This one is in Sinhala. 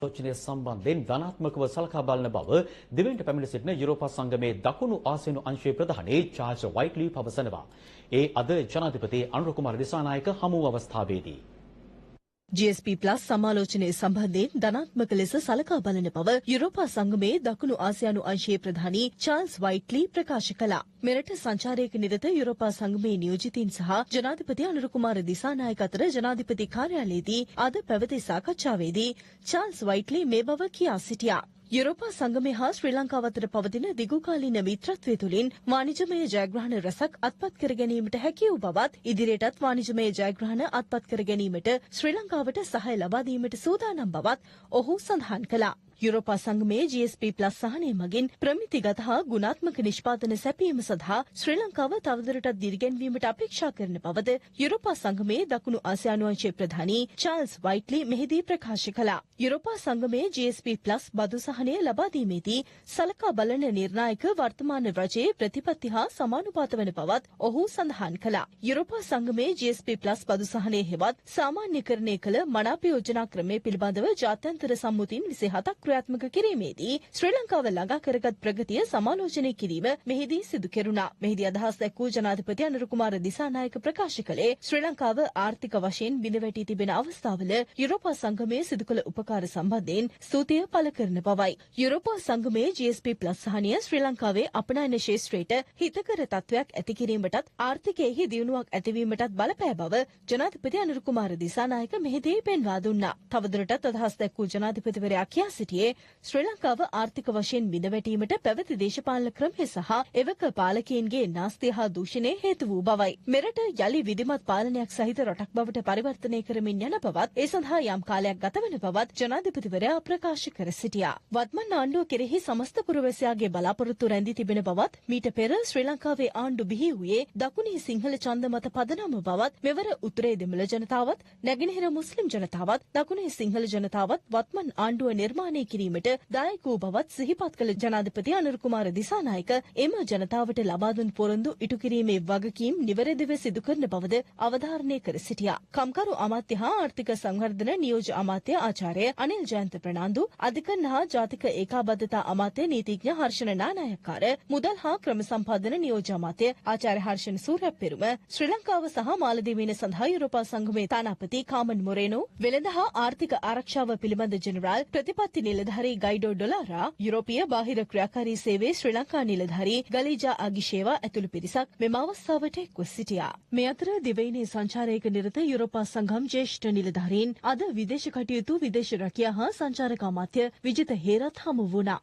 සෝචනය සම්බන්ධයෙන් ධනාත්මකව සලකා බලන බව දෙවෙනිට පැමිණ සිටින යුරෝපා සංගමේ දකුණු ආසියානු අංශයේ ප්‍රධානී චාල්ස් වයිට්ලි පවසනවා. ඒ අද ජනාධිපති අනුර කුමාර දිසානායක හමු අවස්ථාවේදී GSP+ සමාලෝචනයේ සම්බන්ධයෙන් ධනාත්මක ලෙස සලකා බලන බව යුරෝපා සංගමේ දකුණු ආසියානු අංශයේ ප්‍රධානී චාල්ස් වයිට්ලි ප්‍රකාශ කළා. මෙරට සංචාරයක නිරත යුරෝපා සංගමේ නියෝජිතයින් සහ ජනාධිපති අනුර කුමාර දිසානායක අතර ජනාධිපති කාර්යාලයේදී අද පැවති සාකච්ඡාවේදී චාල්ස් වයිට්ලි මේ බව කියා සිටියා. යුරෝපා සංගමය හා ශ්‍රී ලංකාව අතර පවතින දිගුකාලීන මිත්‍රත්වය තුළින් වාණිජමය ජයග්‍රහණ රැසක් අත්පත් කර ගැනීමට හැකි වූ බවත් ඉදිරියටත් වාණිජමය ජයග්‍රහණ අත්පත් කර ගැනීමට ශ්‍රී ලංකාවට සහාය ලබා දීමට සූදානම් බවත් ඔහු සඳහන් කළා. යුරෝපා සංගමයේ GSP+ සහනය මගින් ප්‍රමිතිගත හා ගුණාත්මක නිෂ්පාදන සැපයීම සඳහා ශ්‍රී ලංකාව තවදුරටත් දිරිගැන්වීමට අපේක්ෂා කරන බවද යුරෝපා සංගමයේ දකුණු ආසියානු අංශයේ ප්‍රධානී චාල්ස් වයිට්ලි මෙහිදී ප්‍රකාශ කළා. යුරෝපා සංගමයේ GSP+ බදු සහනය ලබා දීමේදී සලකා බලන නිර්ණායක වර්තමාන රජයේ ප්‍රතිපත්ති හා සමානුපාත වන බවත් ඔහු සඳහන් කළා. යුරෝපා සංගමයේ GSP+ බදු සහනය හෙවත් සාමාන්‍යකරණය කළ මනාප යෝජනා ක්‍රමය පිළිබඳව ජාත්‍යන්තර සම්මුතීන් 27ක් ක්‍රියාත්මක කිරීමේදී ශ්‍රී ලංකාව ළඟා කරගත් ප්‍රගතිය සමාලෝචනය කිරීම මෙහිදී සිදු කෙරුණා. මෙහිදී අදහස් දැක්වූ ජනාධිපති අනුර කුමාර දිසානායක ප්‍රකාශ කළේ ශ්‍රී ලංකාව ආර්ථික වශයෙන් බිඳවැටී තිබෙන අවස්ථාවල යුරෝපා සංගමයේ සිදු කළ උපකාර සම්බන්ධයෙන් ස්තුතිය පළ කරන බවයි. යුරෝපා සංගමයේ GSP+ සහනය ශ්‍රී ලංකාවේ අපනයන ක්ෂේත්‍රයට හිතකර තත්වයක් ඇති කිරීමටත් ආර්ථිකයෙහි දියුණුවක් ඇතිවීමටත් බලපෑ බව ජනාධිපති අනුර කුමාර දිසානායක මෙහිදී පෙන්වා දුන්නා. තවදුරටත් අදහස් දැක්වූ ජනාධිපතිවරයා කියා සිටියේ ශ්‍රී ලංකාව ආර්ථික වශයෙන් බිඳවැටීමට පැවති දේශපාලන ක්‍රමය සහ එවක පාලකයන්ගේ නාස්තිය හා දූෂණය හේතු වූ බවයි. මෙරට යලි විධිමත් පාලනයක් සහිත රටක් බවට පරිවර්තනය කරමින් යන බවත් ඒ සඳහා යම් කාලයක් ගතවන බවත් ජනාධිපතිවරයා ප්‍රකාශ කර සිටියා. වත්මන් ආණ්ඩුව කෙරෙහි සමස්ත පුරවැසියාගේ බලාපොරොත්තු රැඳී තිබෙන බවත් මීට පෙර ශ්‍රී ලංකාවේ ආණ්ඩු බිහි වූයේ දකුණේ සිංහල ඡන්ද මත පදනම බවත් මෙවර උතුරේ දෙමළ ජනතාවත් නැගෙනහිර මුස්ලිම් ජනතාවත් දකුණේ සිංහල ජනතාවත් වත්මන් ආණ්ඩුව නිර්මාණය කිරීමට දායක වූ බවත් සිහිපත් කළ ජනාධිපති අනුර කුමාර දිසානායක එම ජනතාවට ලබා දුන් පොරොන්දු ඉටු කිරීමේ වගකීම් නිවැරදිව සිදු කරන බවද අවධාරණය කර සිටියා. කම්කරු අමාත්‍ය හා ආර්ථික සංවර්ධන නියෝජ්‍ය අමාත්‍ය ආචාර්ය අනිල් ජයන්ත ප්‍රනාන්දු, අධිකරණ හා ජාතික ඒකාබද්ධතා අමාත්‍ය නීතිඥ හර්ෂණ නානායක්කාර, මුදල් හා ක්‍රම සම්පාදන නියෝජ්‍ය අමාත්‍ය ආචාර්ය හර්ෂණ සූර්යපෙරුම, ශ්‍රී ලංකාව සහ මාලදීවයින සඳහා යුරෝපා සංගමේ තානාපති කාමන් මොරේනෝ, වෙළඳ හා ආර්ථික ආරක්ෂාව පිළිබඳ ජෙනරාල් ප්‍රතිපත්ති නිලධාරී ගයිඩෝ ඩොලාරා, යුරෝපීය බාහිර ක්‍රියාකාරී සේවයේ ශ්‍රී ලංකා නිලධාරී ගලීජා අගිෂේවා ඇතුළු පිරිසක් මෙම අවස්ථාවට එක්ව සිටියා. මේ අතර දිවයිනේ සංචාරයක නිරත යුරෝපා සංගම් ජ්‍යෙෂ්ඨ නිලධාරීන් අද විදේශ කටයුතු, විදේශ රැකියා හා සංචාරක අමාත්‍ය විජිත හේරත් හමු වුණා.